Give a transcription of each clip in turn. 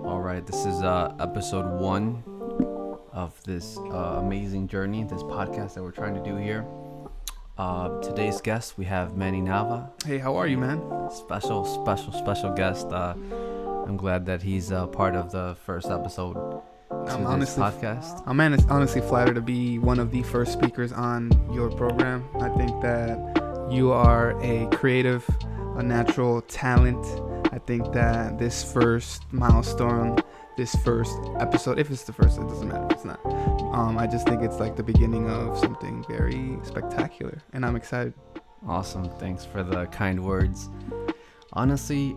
All right, this is episode 1 of this amazing journey, this podcast that we're trying to do here. Today's guest, we have Manny Nava. Hey, how are you, man? Special guest. I'm glad that he's part of the first episode to this podcast. I'm honestly flattered to be one of the first speakers on your program. I think that you are a creative, a natural talent. I think that this first milestone, this first episode, if it's the first, it doesn't matter if it's not. I just think it's like the beginning of something very spectacular, and I'm excited. Awesome. Thanks for the kind words. Honestly,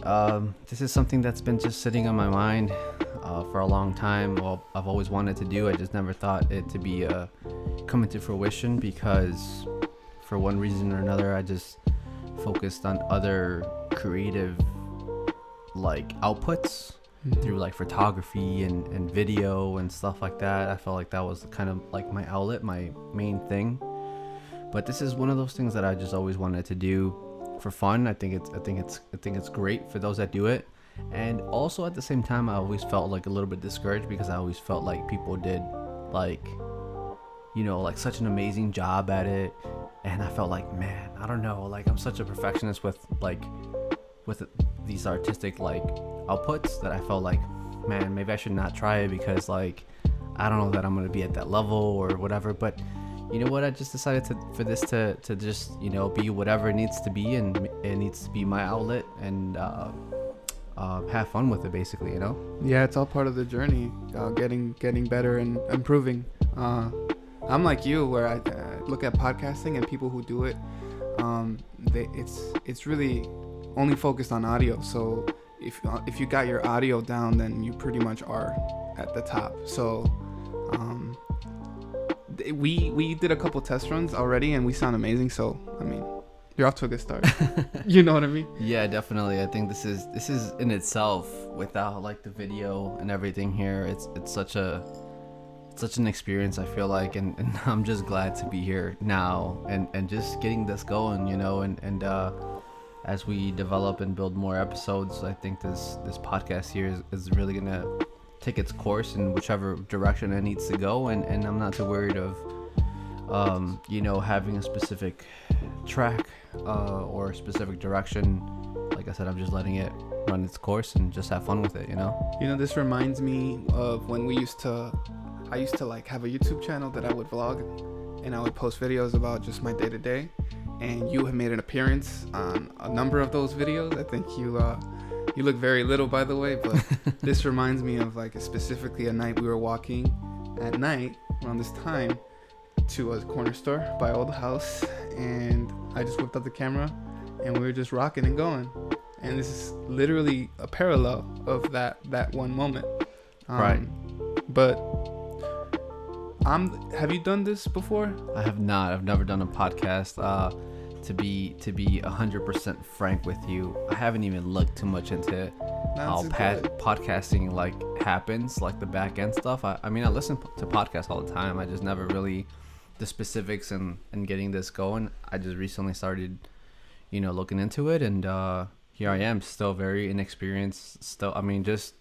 this is something that's been just sitting on my mind for a long time. Well, I've always wanted to do. I just never thought it to be coming to fruition because for one reason or another, I just focused on other creative outputs through photography and video and stuff like that. I felt like that was kind of like my outlet, my main thing. But this is one of those things that I just always wanted to do for fun. I think it's great for those that do it. And also at the same time, I always felt like a little bit discouraged because I always felt like people did such an amazing job at it. And I felt like, man, I don't know, I'm such a perfectionist with these artistic outputs that I felt like, man, maybe I should not try it because I don't know that I'm gonna be at that level or whatever. But you know what, I just decided for this to just be whatever it needs to be, and it needs to be my outlet and have fun with it, basically. Yeah, it's all part of the journey, getting better and improving. I'm like you, where I look at podcasting and people who do it, it's really only focused on audio. So if you got your audio down, then you pretty much are at the top. So we did a couple test runs already and we sound amazing. So I mean, you're off to a good start. You know what I mean? Yeah, definitely. I think this is in itself, without the video and everything here, it's such an experience, I feel like, and I'm just glad to be here now and just getting this going, and as we develop and build more episodes, I think this podcast here is really gonna take its course in whichever direction it needs to go, and I'm not too worried of having a specific track or a specific direction. Like I said, I'm just letting it run its course and just have fun with it. This reminds me of when I used to have a YouTube channel that I would vlog, and I would post videos about just my day-to-day. And you have made an appearance on a number of those videos. I think you look very little, by the way, but this reminds me of specifically a night we were walking at night around this time to a corner store by our old house, and I just whipped out the camera and we were just rocking and going. And this is literally a parallel of that one moment. Right. But have you done this before? I have not. I've never done a podcast. To be 100% frank with you, I haven't even looked too much into how podcasting happens, the back end stuff. I mean, I listen to podcasts all the time. I just never really the specifics and getting this going. I just recently started, looking into it, and here I am, still very inexperienced. Still, I mean, just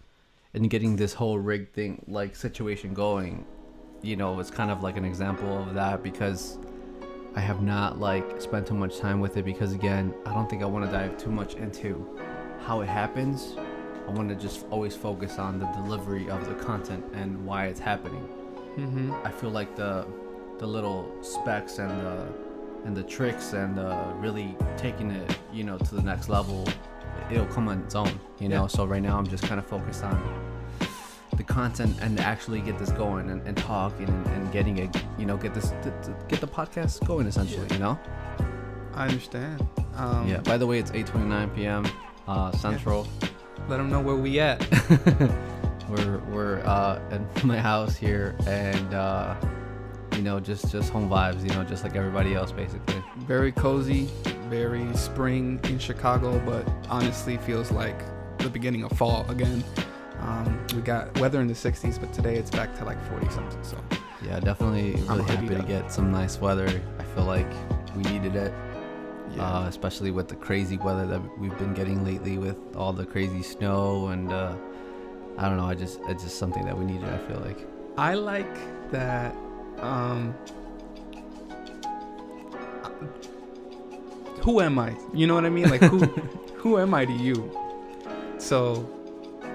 in getting this whole rig thing situation going. It's kind of an example of that, because I have not spent too much time with it, because again, I don't think I want to dive too much into how it happens. I want to just always focus on the delivery of the content and why it's happening. Mm-hmm. I feel like the little specs and the tricks and really taking it to the next level, it'll come on its own. Yeah. So right now I'm just kind of focused on the content and actually get this going and talk and getting it, get the podcast going, essentially. I understand. Yeah, by the way, it's 8:29 p.m. Central. Let them know where we at. we're at my house here, and just home vibes, just like everybody else, basically. Very cozy, very spring in Chicago, but honestly feels like the beginning of fall again. We got weather in the 60s, but today it's back to 40 something. So yeah, definitely really happy to get some nice weather. I feel like we needed it. especially with the crazy weather that we've been getting lately with all the crazy snow and I don't know. It's just something that we needed. I feel like. I like that. Who am I? You know what I mean? Like who am I to you? So,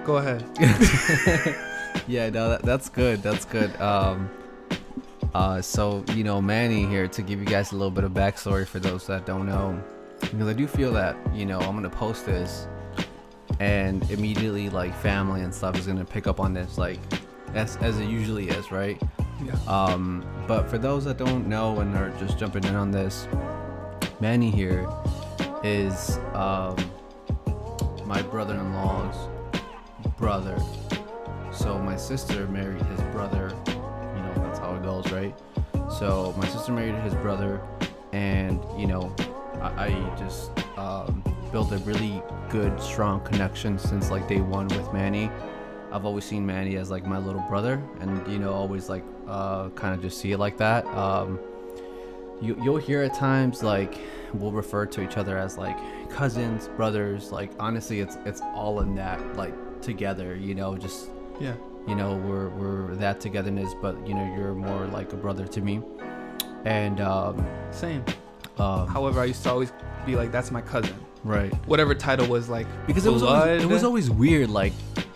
go ahead. Yeah, no, that's good. That's good. So Manny here to give you guys a little bit of backstory for those that don't know, because I do feel that I'm gonna post this, and immediately like family and stuff is gonna pick up on this, like as it usually is, right? Yeah. But for those that don't know and are just jumping in on this, Manny here is my brother-in-law's brother. So my sister married his brother. That's how it goes, right? So my sister married his brother, and I just built a really good, strong connection since like day one with Manny. I've always seen Manny as like my little brother, and always like kind of just see it like that. You'll hear at times like we'll refer to each other as like cousins, brothers. Like honestly, it's all in that like together. Just yeah. We're that togetherness, but you're more like a brother to me. And same. However, I used to always be like, that's my cousin. Right. Whatever title was like. Because it was always weird, like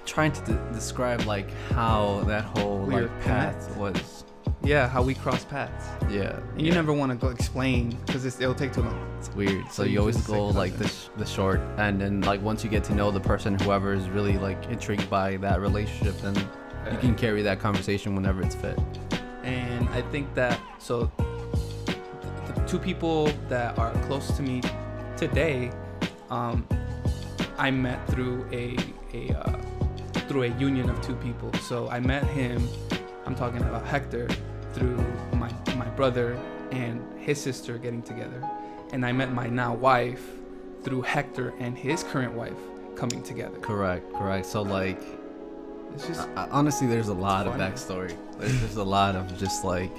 trying to describe like how that whole weird like path was. Yeah, how we cross paths. Yeah. And you never want to go explain because it'll take too long. It's weird. So you always go like the short, and then like once you get to know the person, whoever is really like intrigued by that relationship, then you can carry that conversation whenever it's fit. And I think that the two people that are close to me today, I met through a union of two people. So I met him. I'm talking about Hector, through my brother and his sister getting together, and I met my now wife through Hector and his current wife coming together. Correct. So like, it's just honestly, there's a lot of funny. backstory. There's a lot of just like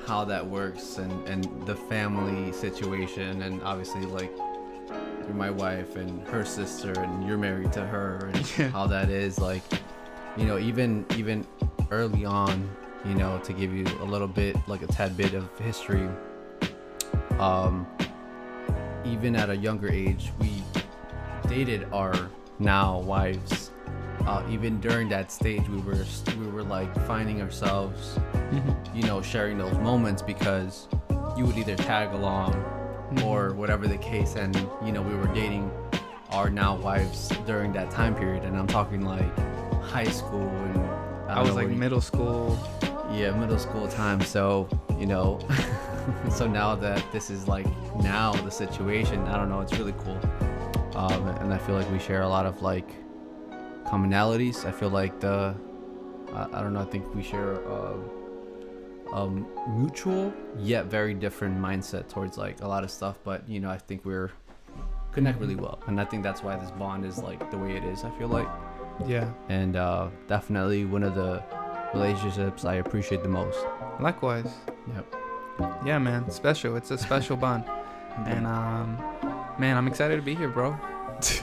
how that works and the family situation, and obviously like you're my wife and her sister, and you're married to her, and how that is like, even early on, to give you a little bit, like a tad bit of history, even at a younger age, we dated our now wives. Even during that stage, we were like finding ourselves, sharing those moments, because you would either tag along or whatever the case, and we were dating our now wives during that time period, and I'm talking like high school, and I was like middle school. Yeah, middle school time. So so now that this is like now the situation, I don't know, it's really cool, and I feel like we share a lot of like commonalities. I feel like I don't know, I think we share mutual yet very different mindset towards like a lot of stuff, but I think we're connect really well, and I think that's why this bond is like the way it is, I feel like. Yeah. And definitely one of the relationships I appreciate the most. Likewise. Yep. Yeah, man, special. It's a special bond. And man, I'm excited to be here, bro.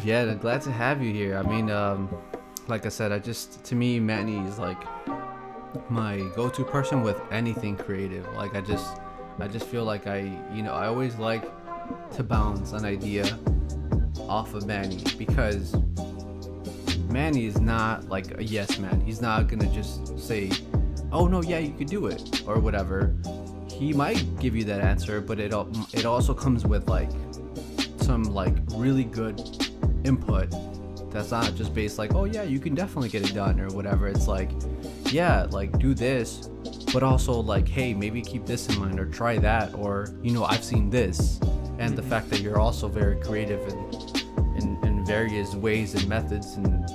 Yeah, I'm glad to have you here. I mean, like I said, to me, Manny is like my go-to person with anything creative. Like I just feel like I always like to bounce an idea off of Manny, because Manny is not like a yes man. He's not gonna just say, oh no, yeah, you could do it or whatever. He might give you that answer, but it also comes with like some like really good input that's not just based like, oh yeah, you can definitely get it done or whatever. It's like, yeah, like do this, but also like, hey, maybe keep this in mind or try that, or I've seen this. And the fact that you're also very creative in various ways and methods, and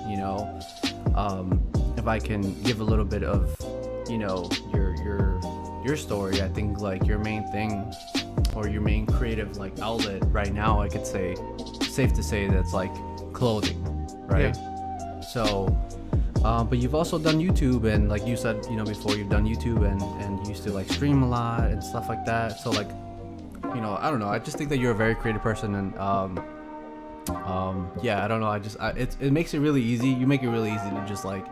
if I can give a little bit of your story, I think like your main thing or your main creative like outlet right now, I could say, safe to say, that's like clothing, right? Yeah. So but you've also done YouTube, and like you said before, you've done YouTube and you used to like stream a lot and stuff like that. So like you know, I don't know. I just think that you're a very creative person, and yeah, I don't know. It makes it really easy. You make it really easy to just like,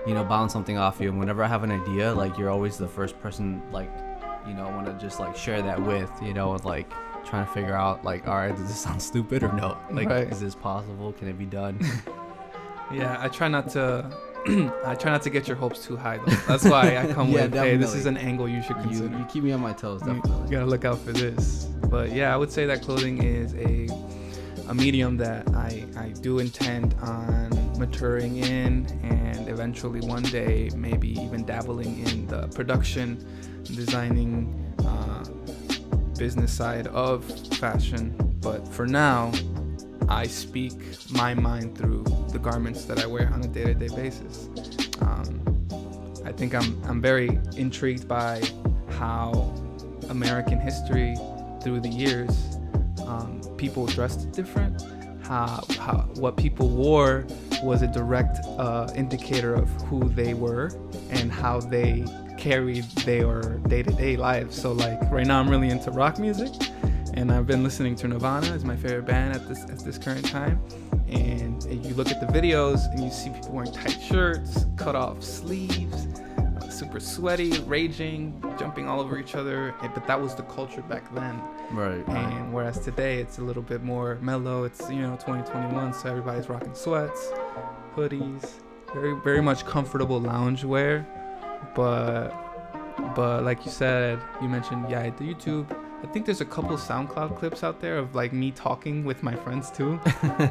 you know, bounce something off you. And whenever I have an idea, like you're always the first person, like, you know, want to just like share that with, you know, and like trying to figure out like, all right, does this sound stupid or no? Like, right. Is this possible? Can it be done? Yeah, I try not to. I try not to get your hopes too high, though. That's why I come with, hey, this is an angle you should consider. You keep me on my toes, definitely. You gotta look out for this. But yeah, I would say that clothing is a medium that I do intend on maturing in, and eventually one day maybe even dabbling in the production, designing, business side of fashion. But for now, I speak my mind through the garments that I wear on a day-to-day basis. I think I'm very intrigued by how American history through the years, people dressed different. How what people wore was a direct indicator of who they were and how they carried their day-to-day lives. So like right now I'm really into rock music, and I've been listening to Nava is my favorite band at this current time. And you look at the videos and you see people wearing tight shirts, cut off sleeves, super sweaty, raging, jumping all over each other. But that was the culture back then. Right. And whereas today it's a little bit more mellow. It's, you know, 2021, so everybody's rocking sweats, hoodies, very, very much comfortable lounge wear. But like you said, you mentioned, yeah, the YouTube. I think there's a couple SoundCloud clips out there of like me talking with my friends too.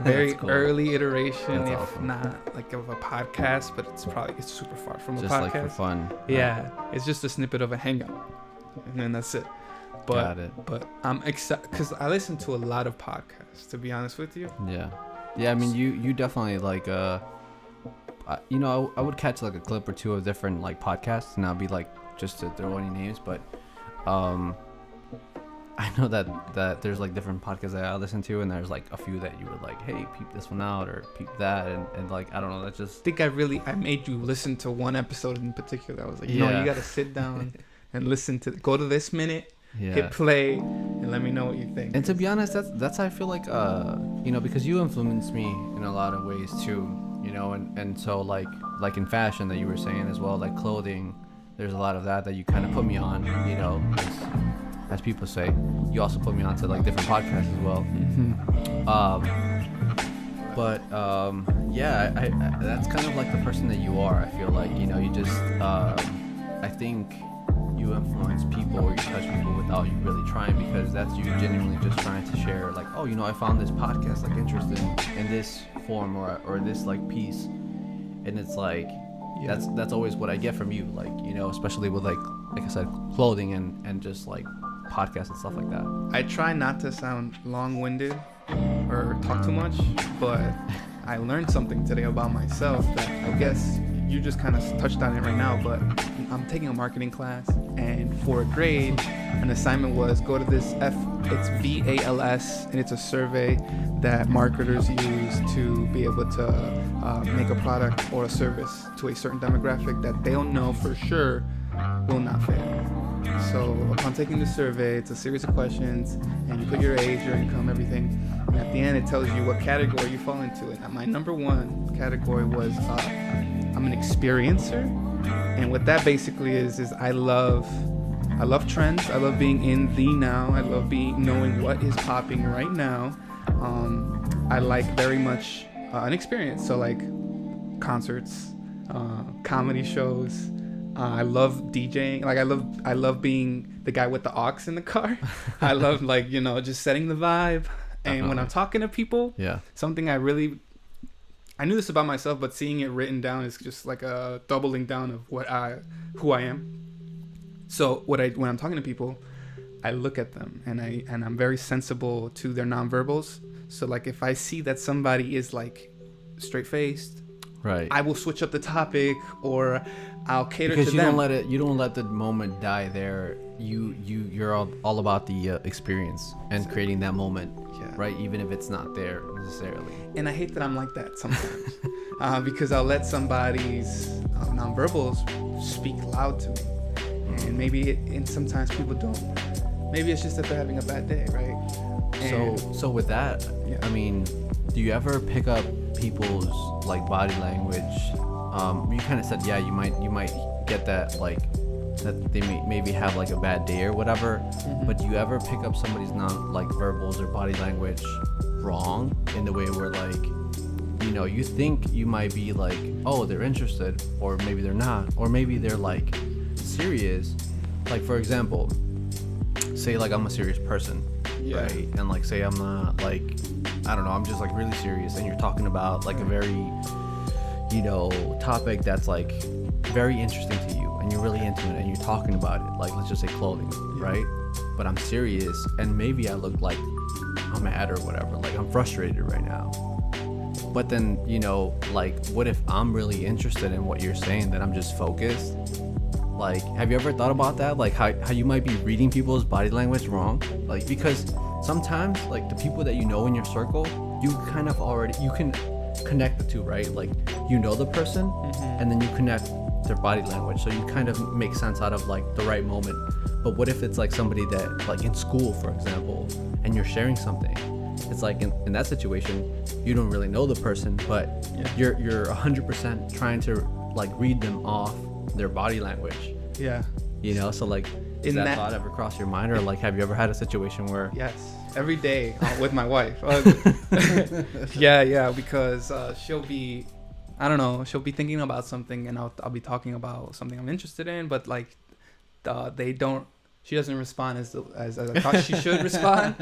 Very cool. Early iteration, that's if awesome. Not like of a podcast, but it's super far from a podcast. Just like for fun. Yeah, it's just a snippet of a hangout, and then that's it. Got it. But I'm excited because I listen to a lot of podcasts, to be honest with you. Yeah. I mean, you definitely like you know, I would catch like a clip or two of different like podcasts, and I'll be like, just to throw any names, but I know that there's like different podcasts that I listen to, and there's like a few that you would like, hey, peep this one out or peep that, and like I don't know, that's just. I think I made you listen to one episode in particular. I was like, you know, you gotta sit down and listen to, go to this minute, hit play, and let me know what you think. And to be honest, that's I feel like you know, because you influenced me in a lot of ways too, you know, and so like in fashion that you were saying as well, like clothing, there's a lot of that you kind of put me on, you know. As people say, you also put me onto like different podcasts as well. Yeah, I that's kind of like the person that you are. I feel like, you know, you just I think you influence people or you touch people without you really trying, because that's you genuinely just trying to share like, oh, you know, I found this podcast like interested in this form or this like piece, and it's like that's always what I get from you, like, you know, especially with like I said, clothing and just like podcasts and stuff like that. I try not to sound long-winded or talk too much, but I learned something today about myself that I guess you just kind of touched on it right now, but I'm taking a marketing class, and for a grade, an assignment was go to this it's VALS, and it's a survey that marketers use to be able to make a product or a service to a certain demographic that they'll know for sure will not fail. So upon taking the survey, it's a series of questions, and you put your age, your income, everything, and at the end it tells you what category you fall into. And my number one category was I'm an experiencer, and what that basically is I love trends. I love being in the now. I love knowing what is popping right now. I like very much an experience, so like concerts, comedy shows. I love DJing. Like I love being the guy with the aux in the car. I love, like, you know, just setting the vibe. And when I'm talking to people, something I knew this about myself, but seeing it written down is just like a doubling down of who I am. So when I'm talking to people, I look at them and I'm very sensible to their nonverbals. So like if I see that somebody is like straight faced, right, I will switch up the topic, or I'll cater because to them. Because you don't let the moment die there. You're all about the experience and creating that moment, right? Even if it's not there necessarily. And I hate that I'm like that sometimes, because I'll let somebody's nonverbals speak loud to me, and maybe and sometimes people don't maybe it's just that they're having a bad day, right? So with that, yeah. I mean, do you ever pick up people's like body language? You kind of said, yeah, you might get that, like, that they maybe have like a bad day or whatever. Mm-hmm. But do you ever pick up somebody's non-verbals or body language wrong in the way where, like, you know, you think you might be like, oh, they're interested, or maybe they're not, or maybe they're like serious. Like, for example, say like I'm a serious person, right? And like say I'm not, like, I don't know, I'm just like really serious, and you're talking about like a very, you know, topic that's like very interesting to you, and you're really into it, and you're talking about it, like, let's just say clothing, right? But I'm serious, and maybe I look like I'm mad or whatever, like I'm frustrated right now. But then, you know, like, what if I'm really interested in what you're saying, that I'm just focused? Like, have you ever thought about that? Like, how you might be reading people's body language wrong? Like, because sometimes, like, the people that you know in your circle, you kind of already, you can connect the two, right? Like, you know the person, and then you connect their body language, so you kind of make sense out of, like, the right moment. But what if it's, like, somebody that, like, in school, for example, and you're sharing something? It's like in that situation, you don't really know the person, but you're 100% trying to, like, read them off their body language. Yeah. You know, so, like, does that thought ever cross your mind? Or, like, have you ever had a situation where... Yes, every day with my wife. Yeah, because she'll be, I don't know, she'll be thinking about something, and I'll be talking about something I'm interested in, but, like, she doesn't respond as I thought she should respond.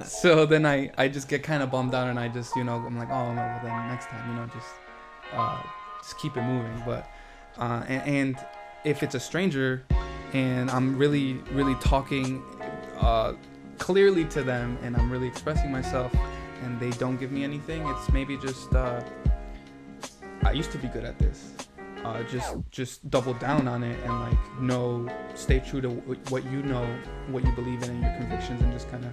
So then I just get kind of bummed out, and I just, you know, I'm like, oh, no, well, then next time, you know, just keep it moving. But and if it's a stranger and I'm really, really talking clearly to them, and I'm really expressing myself, and they don't give me anything, it's maybe just I used to be good at this. Just double down on it, and, like, stay true to what you know, what you believe in, and your convictions, and just kind of,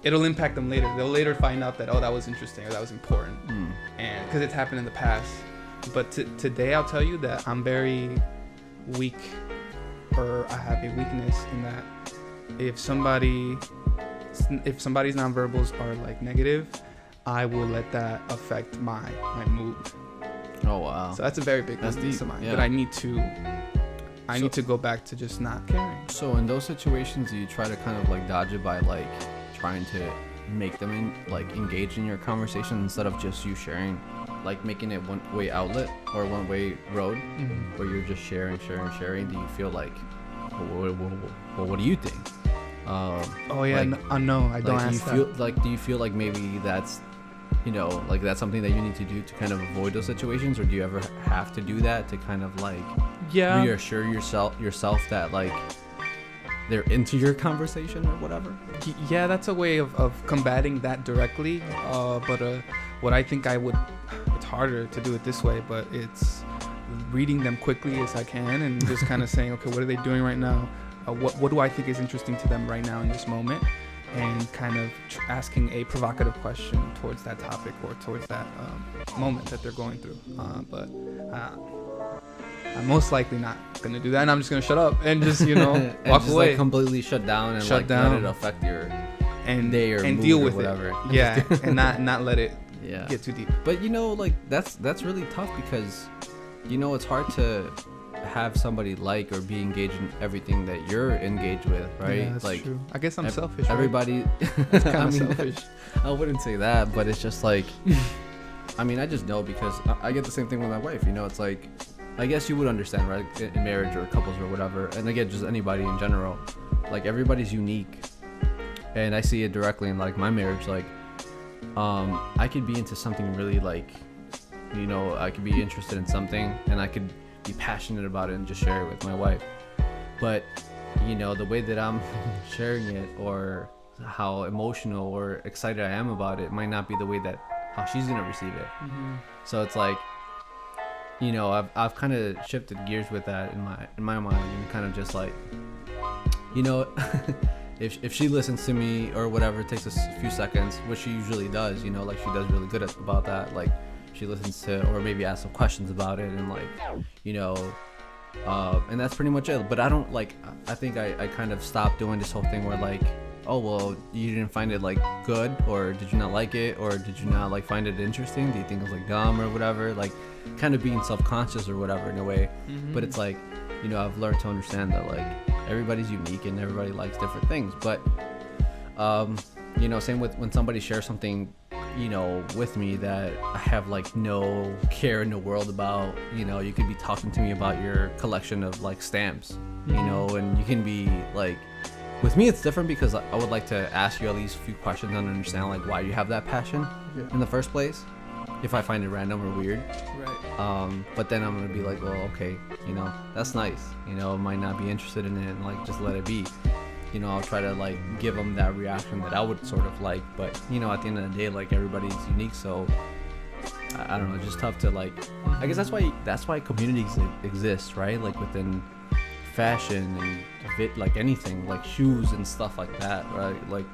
it'll impact them later. They'll later find out that, oh, that was interesting, or that was important, and because it's happened in the past. But today, I'll tell you that I'm very weak, or I have a weakness in that if somebody's nonverbals are, like, negative, I will let that affect my mood. Oh, wow. So that's a very big weakness of mine. Yeah. But I need to go back to just not caring. So in those situations, do you try to kind of, like, dodge it by, like, trying to make them engage in your conversation instead of just you sharing, like, making it one-way outlet or one-way road, where you're just sharing? Do you feel like, well, what do you think? No, I don't ask that. Do you feel like maybe that's, you know, like, that's something that you need to do to kind of avoid those situations? Or do you ever have to do that to kind of, like, reassure yourself that, like, they're into your conversation or whatever? Yeah, that's a way of combating that directly. But what I think it's harder to do it this way, but it's reading them quickly as I can, and just kind of saying, okay, what are they doing right now? What do I think is interesting to them right now in this moment? And kind of asking a provocative question towards that topic, or towards that moment that they're going through. But I'm most likely not going to do that, and I'm just going to shut up and just, you know, and walk just, away. Like, completely shut down and let it affect your day or and mood deal or with whatever. It. Yeah, and not let it get too deep. But, you know, like, that's really tough, because, you know, it's hard to have somebody like or be engaged in everything that you're engaged with, right? Yeah, that's like, true. I guess I'm selfish. Everybody, that's kind of selfish. I wouldn't say that, but it's just like, I mean, I just know, because I get the same thing with my wife. You know, it's like, I guess you would understand, right? In marriage or couples or whatever, and again, just anybody in general. Like, everybody's unique, and I see it directly in, like, my marriage. Like, I could be into something really, like, you know, I could be interested in something, and I could be passionate about it and just share it with my wife. But, you know, the way that I'm sharing it, or how emotional or excited I am about it, might not be the way that how she's gonna receive it. So it's like, you know, I've kind of shifted gears with that in my mind, and kind of just like, you know, if she listens to me or whatever, it takes a few seconds, which she usually does, you know, like, she does really good about that. Like, she listens to, or maybe asks some questions about it, and, like, you know, And that's pretty much it. But I don't like, I think I kind of stopped doing this whole thing where like, oh well, you didn't find it like good, or did you not like it, or did you not like find it interesting, do you think it was like dumb or whatever, like kind of being self-conscious or whatever in a way. But it's like, you know, I've learned to understand that like everybody's unique and everybody likes different things. But you know, same with when somebody shares something, you know, with me that I have like no care in the world about. You know, you could be talking to me about your collection of like stamps, you know, and you can be like, with me it's different because I would like to ask you at least a few questions and understand like why you have that passion in the first place, if I find it random or weird. Right. But then I'm gonna be like, well, okay, you know, that's nice, you know, I might not be interested in it, and like just let it be. You know, I'll try to like give them that reaction that I would sort of like. But you know, at the end of the day, like everybody's unique, so I don't know, it's just tough to like, I guess that's why communities exist, right? Like within fashion and fit, like anything, like shoes and stuff like that, right? Like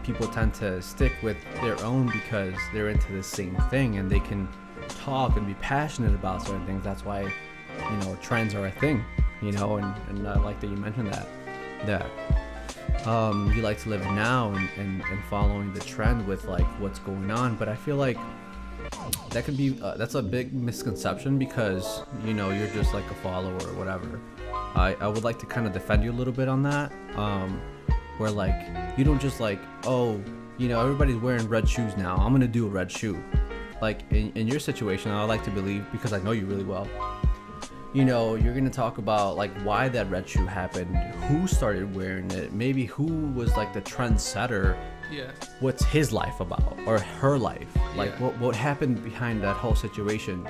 people tend to stick with their own because they're into the same thing and they can talk and be passionate about certain things. That's why, you know, trends are a thing, you know. And I like that you mentioned that you like to live now and following the trend with like what's going on. But I feel like that could be that's a big misconception, because you know, you're just like a follower or whatever. I would like to kind of defend you a little bit on that, where like you don't just like, oh, you know, everybody's wearing red shoes now, I'm gonna do a red shoe. Like in your situation, I like to believe, because I know you really well, you know, you're gonna talk about like why that red shoe happened, who started wearing it, maybe who was like the trendsetter. Yeah. What's his life about, or her life? Like what happened behind that whole situation?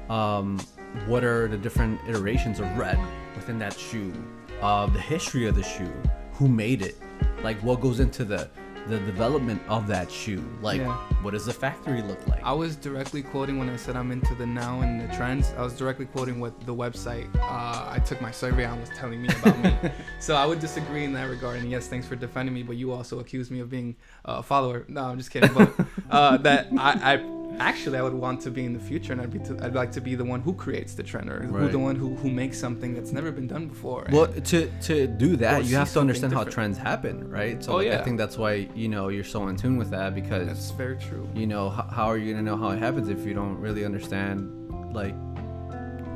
What are the different iterations of red within that shoe? The history of the shoe, who made it, like what goes into the development of that shoe, like what does the factory look like? I was directly quoting when I said I'm into the now and the trends. I was directly quoting what the website I took my survey on was telling me about me. So I would disagree in that regard. And yes, thanks for defending me, but you also accused me of being a follower. No, I'm just kidding. But that I would want to be in the future, and I'd like to be the one who creates the trend, or the one who makes something that's never been done before. Well, to do that, you have to understand how trends happen, right? So I think that's why, you know, you're so in tune with that, because that's very true. You know, how are you gonna know how it happens if you don't really understand like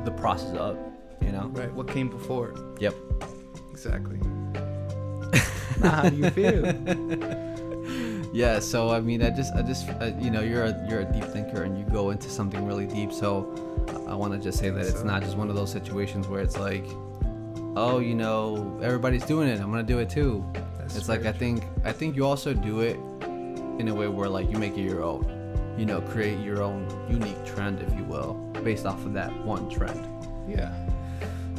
the process of, you know? Right. What came before? Yep. Exactly. Now, how do you feel? Yeah, so I mean, I just you know, you're a deep thinker and you go into something really deep. So I want to just say that it's not just one of those situations where it's like, oh, you know, everybody's doing it, I'm gonna do it too. It's like, I think you also do it in a way where like you make it your own, you know, create your own unique trend, if you will, based off of that one trend. Yeah.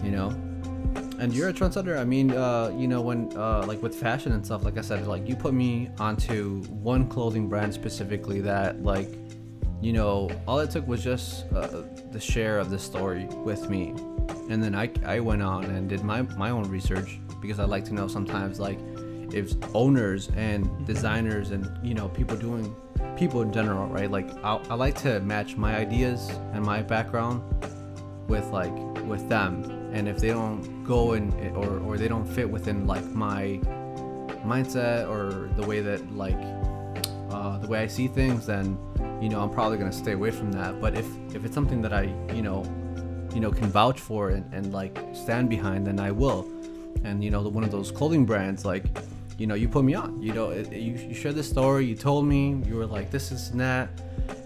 You know. And you're a trendsetter. I mean, you know, when like with fashion and stuff, like I said, like you put me onto one clothing brand specifically that, like, you know, all it took was just the share of the story with me, and then I went on and did my own research, because I like to know sometimes, like, if owners and designers and, you know, people in general, right? Like I like to match my ideas and my background with them. And if they don't go in, or they don't fit within like my mindset or the way that like the way I see things, then, you know, I'm probably gonna stay away from that. But if it's something that I you know can vouch for and like stand behind, then I will. And, you know, one of those clothing brands, like, you know, you put me on, you know, you shared this story, you told me, you were like, this is that,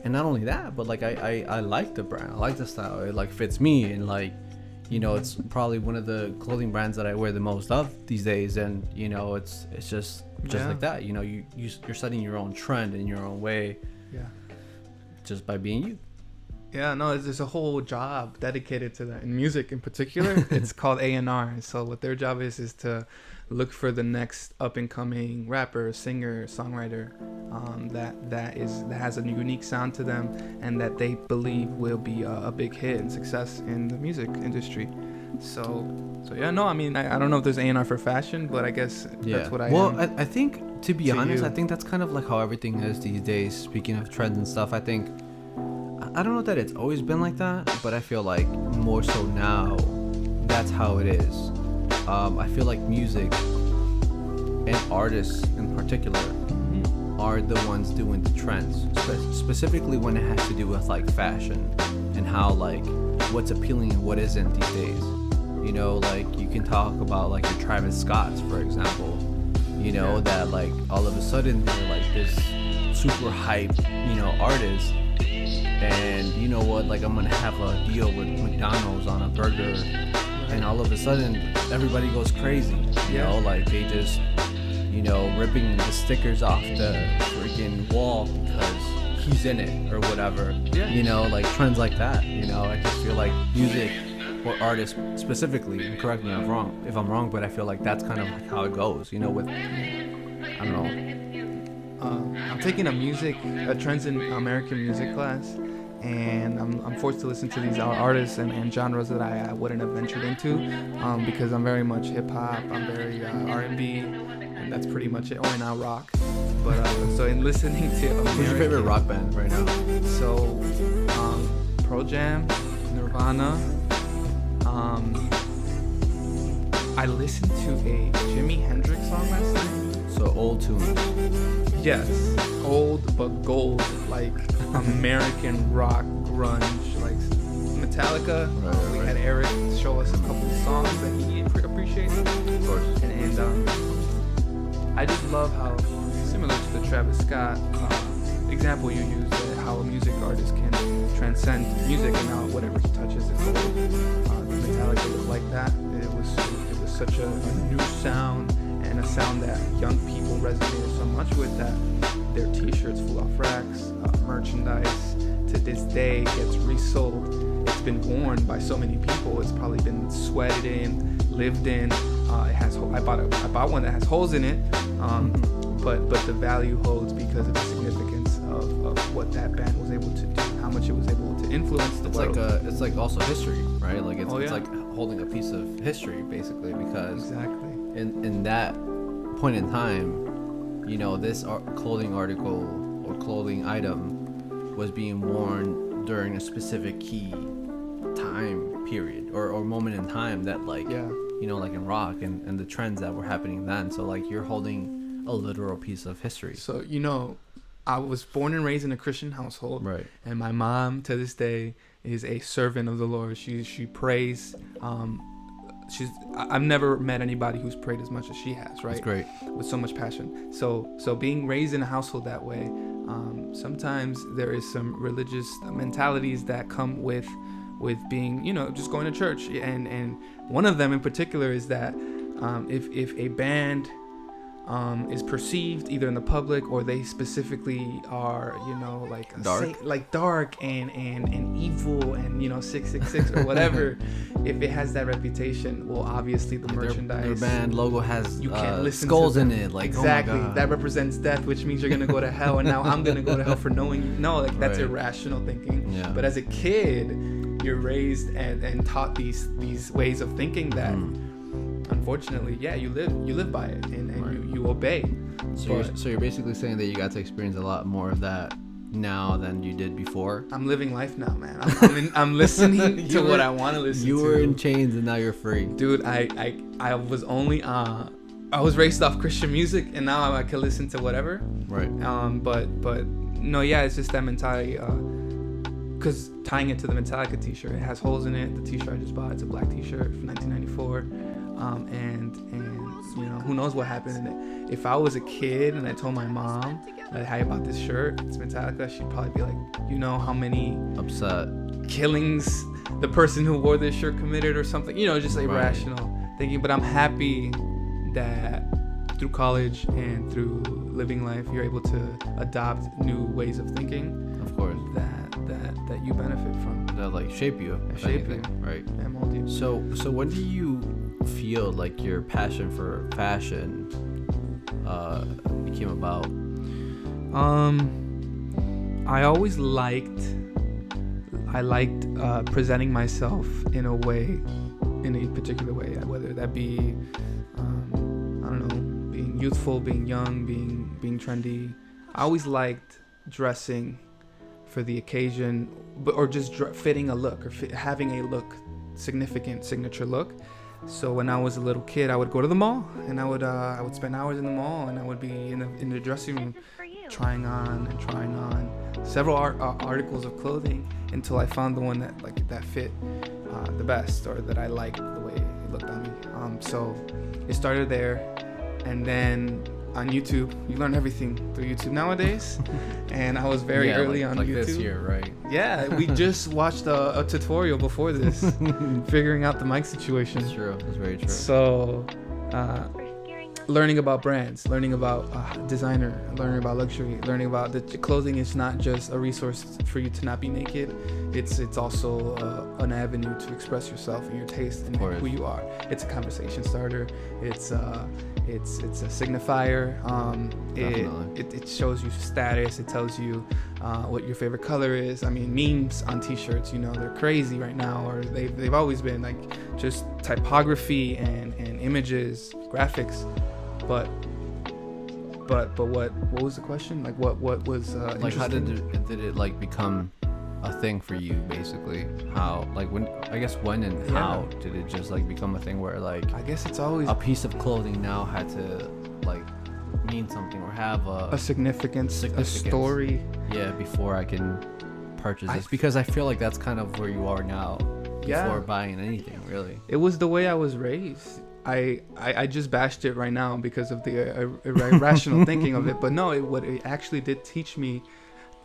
and not only that, but like I like the brand, I like the style, it like fits me, and like, you know, it's probably one of the clothing brands that I wear the most of these days. And, you know, it's just like that, you know, you're setting your own trend in your own way, just by being you. Yeah, no, there's a whole job dedicated to that in music in particular. It's called A&R. So what their job is to look for the next up and coming rapper, singer, songwriter that has a unique sound to them, and that they believe will be a big hit and success in the music industry. So yeah, no, I mean, I don't know if there's A&R for fashion, but I guess that's what I am. Well, I think, to be honest, I think that's kind of like how everything is these days. Speaking of trends and stuff, I think, I don't know that it's always been like that, but I feel like more so now that's how it is. I feel like music and artists in particular are the ones doing the trends, specifically when it has to do with like fashion and how like what's appealing and what isn't these days. You know, like you can talk about like your Travis Scotts, for example. You know, that like all of a sudden they're like this super hype, you know, artist, and you know what, like I'm gonna have a deal with McDonald's on a burger, and all of a sudden everybody goes crazy. You know, like they just, you know, ripping the stickers off the freaking wall because he's in it or whatever. You know, like trends like that. You know, I just feel like music or artists specifically, and correct me if I'm wrong, but I feel like that's kind of like how it goes. You know, with I don't know. I'm taking a trends in American music class, and I'm forced to listen to these artists and genres that I wouldn't have ventured into, because I'm very much hip hop. I'm very R&B, and that's pretty much it. Or now rock. But so in listening to Who's your favorite rock band right now? So Pearl Jam, Nirvana. I listened to a Jimi Hendrix song last night. So old tunes. Yes, old but gold, like American rock grunge, like Metallica. We had Eric show us a couple of songs that he appreciates. Of course. And I just love how, similar to the Travis Scott example you used, how a music artist can transcend music and how whatever he touches is gold. Metallica was like that. It was such a new sound, and a sound that young people resonated so much with that their t-shirts flew off racks. Merchandise to this day gets resold. It's been worn by so many people. It's probably been sweated in, lived in. It has. I bought one that has holes in it, but the value holds because of the significance of what that band was able to do, how much it was able to influence the world. It's like also history, right? Like it's like holding a piece of history basically, because in that point in time, you know, this clothing article or clothing item was being worn during a specific key time period or moment in time that like, you know, like in rock and the trends that were happening then. So like you're holding a literal piece of history. So, you know, I was born and raised in a Christian household, right? And my mom to this day is a servant of the Lord. She prays. I've never met anybody who's prayed as much as she has, right? That's great. With so much passion. So being raised in a household that way, sometimes there is some religious mentalities that come with being, you know, just going to church. And one of them in particular is that if a band is perceived either in the public or they specifically are, you know, like dark and evil and, you know, 666 or whatever, if it has that reputation, well, obviously the merchandise, their band logo has you can't listen skulls to in it, like exactly, oh my God. That represents death, which means you're gonna go to hell, and now I'm gonna go to hell for knowing you. No, like that's irrational thinking. Yeah. But as a kid, you're raised and taught these ways of thinking that unfortunately, you live by it and you obey. So you're basically saying that you got to experience a lot more of that now than you did before. I'm living life now, man. I'm listening to what I want to listen to. You were in chains and now you're free, dude. I was only I was raised off Christian music, and now I can listen to whatever. Right. But no, it's just that mentality. Because tying it to the Metallica t-shirt, it has holes in it. The t-shirt I just bought, it's a black t-shirt from 1994. And you know, who knows what happened in it. If I was a kid and I told my mom that, hey, I bought this shirt, it's Metallica, she'd probably be like, you know how many upset killings the person who wore this shirt committed or something, you know, just irrational thinking. But I'm happy that through college and through living life, you're able to adopt new ways of thinking. Of course. That you benefit from. That like shape you. Right. And mold you. So when do you feel like your passion for fashion became about? I always liked presenting myself in a particular way, whether that be I don't know, being youthful, being young, being trendy. I always liked dressing for the occasion, or just fitting a look or having a look significant signature look. So when I was a little kid, I would go to the mall, and I would spend hours in the mall, and I would be in the dressing room trying on several articles of clothing until I found the one that fit the best, or that I liked the way it looked on me. So it started there, and then on YouTube, you learn everything through YouTube nowadays. And I was very early on YouTube. This year, right? Yeah, we just watched a tutorial before this, figuring out the mic situation. That's true. That's very true. So, learning about brands, learning about designer, learning about luxury, learning about the clothing is not just a resource for you to not be naked. It's also an avenue to express yourself and your taste and who you are. It's a conversation starter. It's a signifier. It shows you status. It tells you what your favorite color is. I mean, memes on t-shirts, they're crazy right now, or they've always been, like, just typography and images, graphics. But what was the question? Like, what was like, how did it like become a thing for you, basically? How, like, when and how did it just like become a thing where, like, I guess it's always a piece of clothing now had to like mean something or have a significance, a story? Yeah, before I can purchase this, because I feel like that's kind of where you are now before buying anything, really. It was the way I was raised. I just bashed it right now because of the irrational thinking of it. But no, what it actually did teach me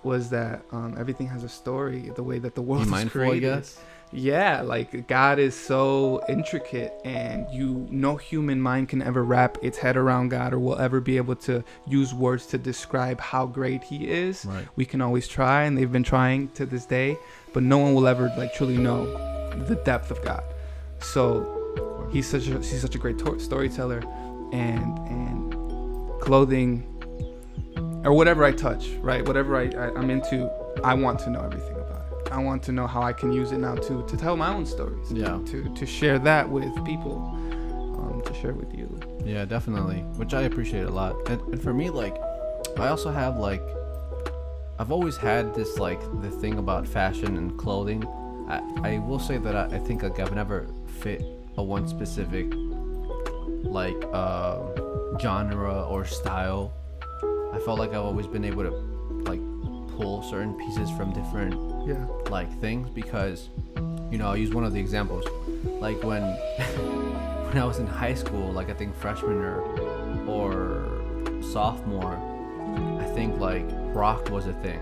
was that everything has a story, the way that the world is created. I guess? Yeah, like, God is so intricate, and no human mind can ever wrap its head around God, or will ever be able to use words to describe how great he is. Right. We can always try, and they've been trying to this day, but no one will ever like truly know the depth of God. So he's such a great storyteller, and clothing, or whatever I touch, right? Whatever I'm into, I want to know everything about it. I want to know how I can use it now to tell my own stories. Yeah. To share that with people, to share with you. Yeah, definitely. Which I appreciate a lot. And for me, like, I also have, like, I've always had this, like, the thing about fashion and clothing. I will say that I think, like, I've never fit a one specific, like, genre or style. I felt like I've always been able to, like, pull certain pieces from different like things, because I'll use one of the examples, like when I was in high school, like I think freshman or sophomore, I think like rock was a thing,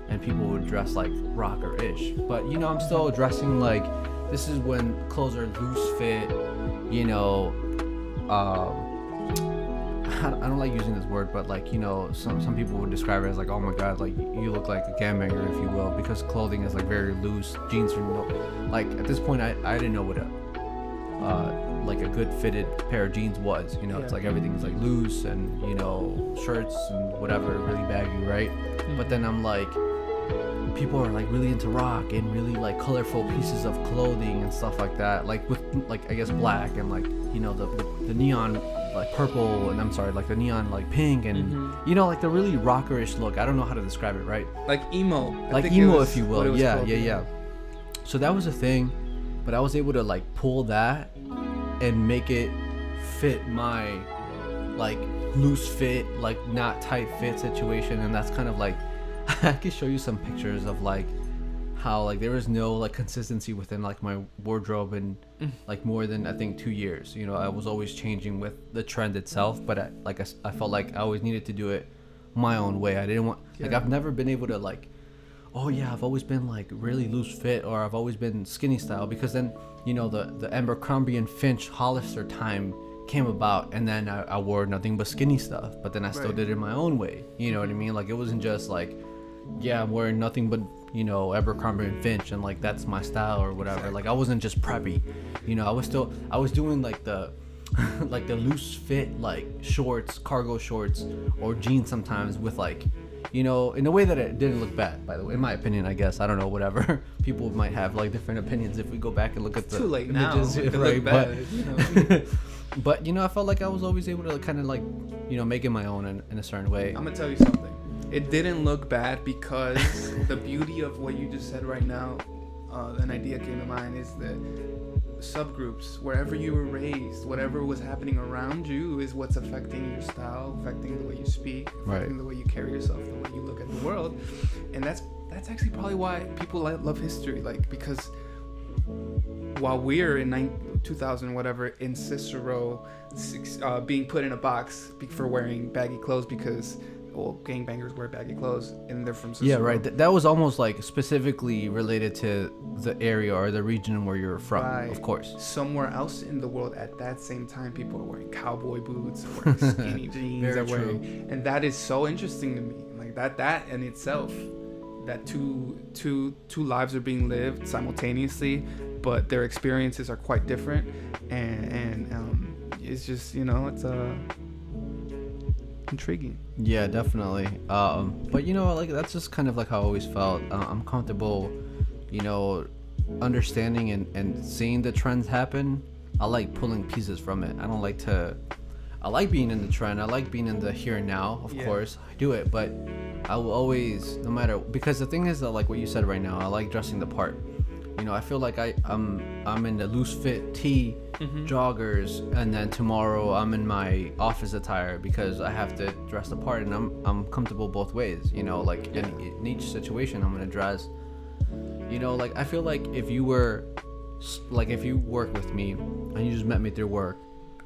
and people would dress like rocker-ish, but I'm still dressing like, this is when clothes are loose fit, I don't like using this word, but like, some people would describe it as like, oh my god, like you look like a gangbanger, if you will, because clothing is like very loose. Jeans are like, at this point I didn't know what like a good fitted pair of jeans was. It's like everything's like loose, and shirts and whatever, really baggy, right? But then I'm like, people are like really into rock and really like colorful pieces of clothing and stuff like that, like with like, I guess, black and like the neon, like purple, and like the neon, like pink, and like the really rockerish look. I don't know how to describe it, right? Like emo, like emo, if you will. Yeah. So that was a thing, but I was able to like pull that and make it fit my like loose fit, like not tight fit situation. And that's kind of like, I can show you some pictures of like how like there was no like consistency within like my wardrobe in like more than I think 2 years. I was always changing with the trend itself, but I felt like I always needed to do it my own way. I didn't want like, I've never been able to like, oh yeah, I've always been like really loose fit, or I've always been skinny style, because then the Abercrombie and Finch Hollister time came about, and then I wore nothing but skinny stuff, but then I still did it my own way. You know what I mean? Like, it wasn't just like, yeah, I'm wearing nothing but Abercrombie and Finch, and like that's my style or whatever. Exactly. Like, I wasn't just preppy, I was doing like the like the loose fit, like shorts, cargo shorts, or jeans sometimes with like, in a way that it didn't look bad, by the way, in my opinion, I guess. I don't know, whatever. People might have like different opinions if we go back and look at the too late images, now. Right? Bad, but I felt like I was always able to kind of like, make it my own in a certain way. I'm gonna tell you something. It didn't look bad because the beauty of what you just said right now, an idea came to mind is that subgroups, wherever you were raised, whatever was happening around you is what's affecting your style, affecting the way you speak, affecting the way you carry yourself, the way you look at the world. And that's actually probably why people love history, like, because while we're in 2000 whatever in Cicero being put in a box for wearing baggy clothes because gangbangers wear baggy clothes and they're from Cicero. Yeah, right. That was almost like specifically related to the area or the region where you're from, right. Of course. Somewhere else in the world at that same time, people are wearing cowboy boots, wearing skinny jeans, and that is so interesting to me. Like that in itself, that two lives are being lived simultaneously, but their experiences are quite different, and it's just, it's intriguing. Yeah, definitely. But like that's just kind of like how I always felt. I'm comfortable, understanding and seeing the trends happen. I like pulling pieces from it. I like being in the trend. I like being in the here and now. Of course, I do it, but I will always, no matter, because the thing is that, like what you said right now, I like dressing the part. I feel like I'm in the loose fit tee, joggers, and then tomorrow I'm in my office attire because I have to dress the part, and I'm comfortable both ways. In each situation I'm gonna dress. Like I feel like if you work with me and you just met me through work,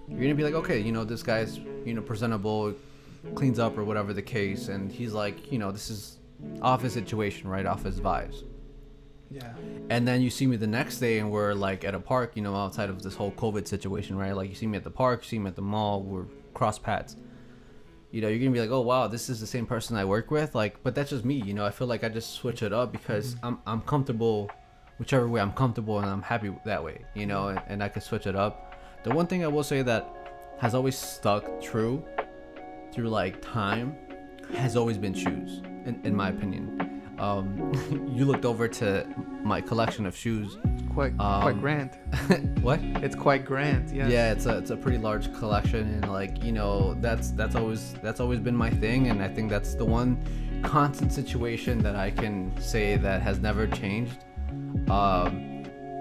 you're gonna be like, okay, this guy's presentable, cleans up or whatever the case, and he's like, this is office situation, right? Office vibes. Yeah. And then you see me the next day and we're like at a park, outside of this whole COVID situation, right? Like you see me at the park, you see me at the mall, we're cross paths. You're gonna be like, oh wow, this is the same person I work with. Like, but that's just me, I feel like I just switch it up because I'm comfortable whichever way I'm comfortable, and I'm happy that way, and I can switch it up. The one thing I will say that has always stuck true through like time has always been shoes, in my opinion. You looked over to my collection of shoes. Quite grand. What? It's quite grand. Yes. Yeah, it's a pretty large collection, and like that's always been my thing, and I think that's the one constant situation that I can say that has never changed.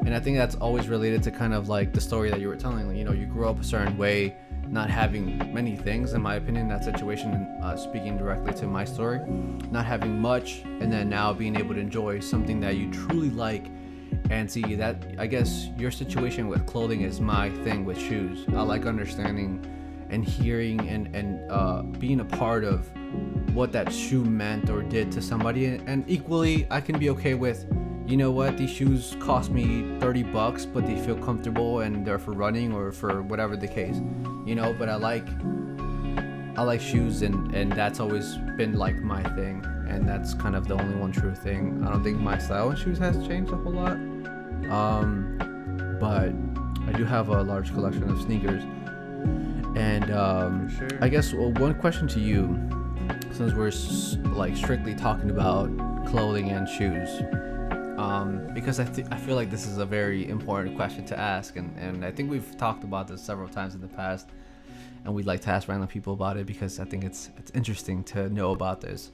And I think that's always related to kind of like the story that you were telling. You grew up a certain way, not having many things, in my opinion, that situation, speaking directly to my story, not having much, and then now being able to enjoy something that you truly like. And see that, I guess your situation with clothing is my thing with shoes. I like understanding and hearing and being a part of what that shoe meant or did to somebody. And equally, I can be okay with, these shoes cost me $30, but they feel comfortable and they're for running or for whatever the case, but I like shoes, and that's always been like my thing, and that's kind of the only one true thing. I don't think my style in shoes has changed a whole lot, but I do have a large collection of sneakers. And sure. I guess one question to you, since we're like strictly talking about clothing and shoes, because I feel like this is a very important question to ask, and I think we've talked about this several times in the past, and we'd like to ask random people about it because I think it's interesting to know about this.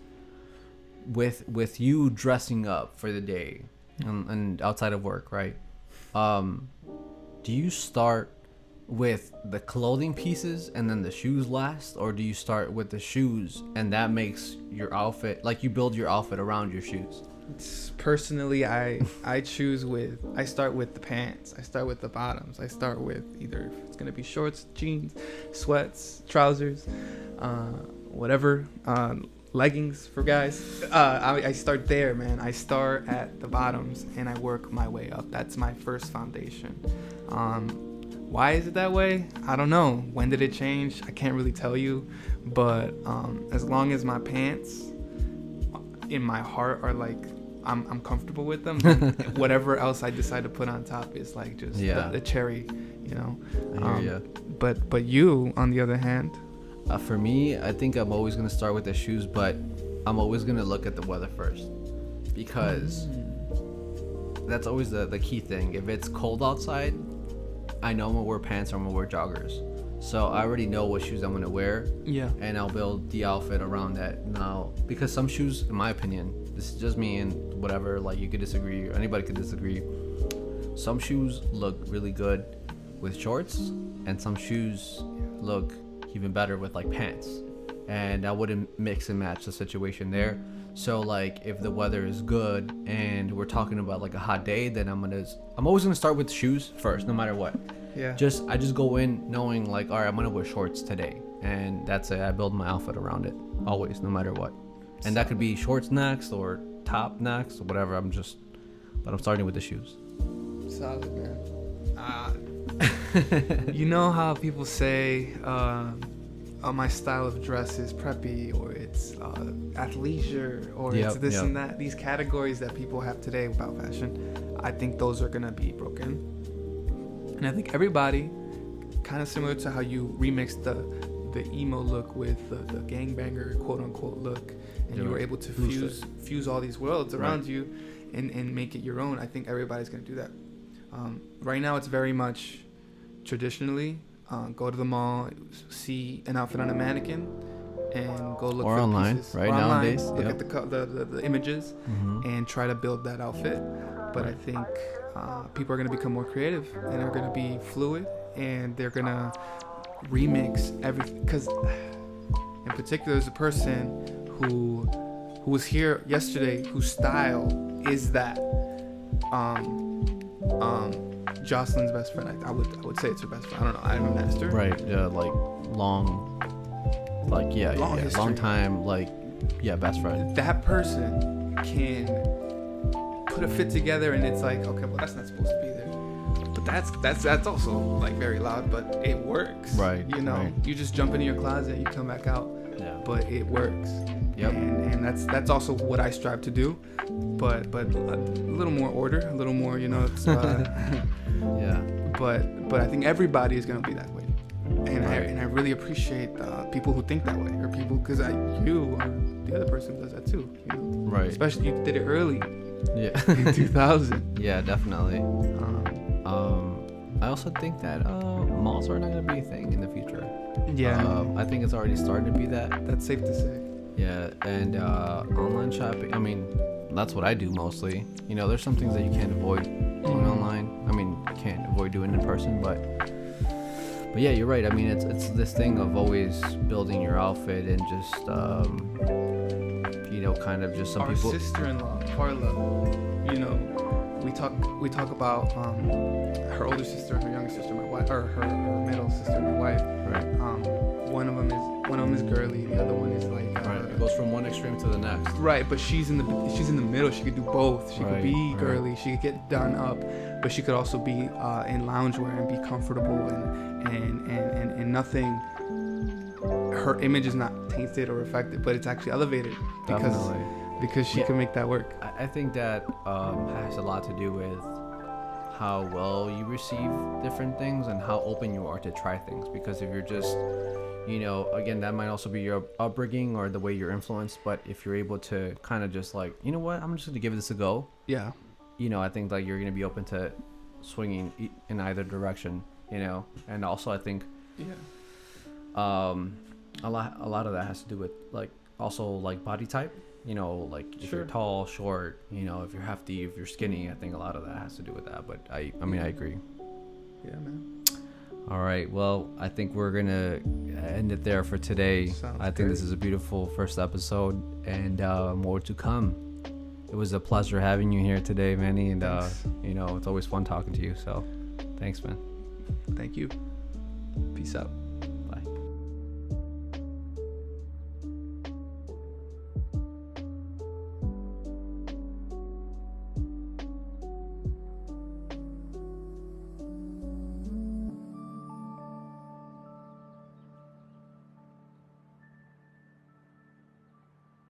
With you dressing up for the day and outside of work, right? Do you start with the clothing pieces and then the shoes last, or do you start with the shoes and that makes your outfit, like you build your outfit around your shoes? Personally, I start with the pants. I start with the bottoms. I start with either if it's gonna be shorts, jeans, sweats, trousers, whatever, leggings for guys. I start there, man. I start at the bottoms and I work my way up. That's my first foundation. Why is it that way? I don't know. When did it change? I can't really tell you, but as long as my pants in my heart are like I'm comfortable with them, whatever else I decide to put on top is like just the cherry, I hear ya. But you, on the other hand, for me, I think I'm always gonna start with the shoes, but I'm always gonna look at the weather first, because that's always the key thing. If it's cold outside, I know I'm gonna wear pants or I'm gonna wear joggers. So I already know what shoes I'm gonna wear. Yeah. And I'll build the outfit around that now. Because some shoes, in my opinion, this is just me and whatever, like you could disagree, or anybody could disagree. Some shoes look really good with shorts, and some shoes look even better with like pants. And I wouldn't mix and match the situation there. So like if the weather is good and we're talking about like a hot day, then I'm always gonna start with shoes first, no matter what. Yeah. I just go in knowing like, all right, I'm gonna wear shorts today, and that's it. I build my outfit around it always, no matter what. And that could be shorts next or top next or whatever. But I'm starting with the shoes. Solid, man. You know how people say my style of dress is preppy, or it's athleisure, or it's this and that. These categories that people have today about fashion, I think those are gonna be broken. And I think everybody, kind of similar to how you remixed the emo look with the gangbanger quote unquote look, and you were able to fuse all these worlds around you and make it your own. I think everybody's gonna do that. Right now it's very much traditionally go to the mall, see an outfit on a mannequin, and go look or for online, pieces. right? Or nowadays, look at the images and try to build that outfit. But I think people are going to become more creative, and they're going to be fluid, and they're going to remix everything. Because in particular, there's a person who was here yesterday whose style is that Jocelyn's best friend. I would say it's her best friend. I don't know. I'm a master. Right. Yeah. Like long time. Best friend. That person can put a fit together, and it's like, okay, well, that's not supposed to be there. But that's also like very loud, but it works. Right. You know, you just jump into your closet, you come back out. Yeah. But it works. Yep. And that's also what I strive to do, but a little more order, a little more, it's, yeah. But I think everybody is gonna be that way, and I really appreciate people who think that way, or people, because you are the other person who does that too. Right. Especially you did it early. Yeah. In 2000. Yeah, definitely. I also think that malls are not gonna be a thing in the future. Yeah. I think it's already starting to be that. That's safe to say. Yeah, and online shopping, I mean, that's what I do mostly. There's some things that you can't avoid doing online. I mean, you can't avoid doing in person, but yeah, you're right. I mean, it's this thing of always building your outfit and just, kind of just some people. Our sister-in-law, Carla, we talk about her older sister, her younger sister, my wife, or her middle sister, my wife. Right. One of them is girly. The other one is like. Right. It goes from one extreme to the next. Right, but she's in the middle. She could do both. She could be girly. She could get done up, but she could also be in loungewear and be comfortable and nothing. Her image is not tainted or affected, but it's actually elevated because she can make that work. I think that has a lot to do with how well you receive different things and how open you are to try things. Because if you're just, again, that might also be your upbringing or the way you're influenced. But if you're able to kind of just like, you know what, I'm just going to give this a go. Yeah. I think like you're going to be open to swinging in either direction, And also I think a lot of that has to do with like also like body type. Like if you're tall, short, if you're hefty, if you're skinny, I think a lot of that has to do with that. But I agree. Yeah, man. All right. Well, I think we're going to end it there for today. I think this is a beautiful first episode, and more to come. It was a pleasure having you here today, Manny. And, it's always fun talking to you. So thanks, man. Thank you. Peace out.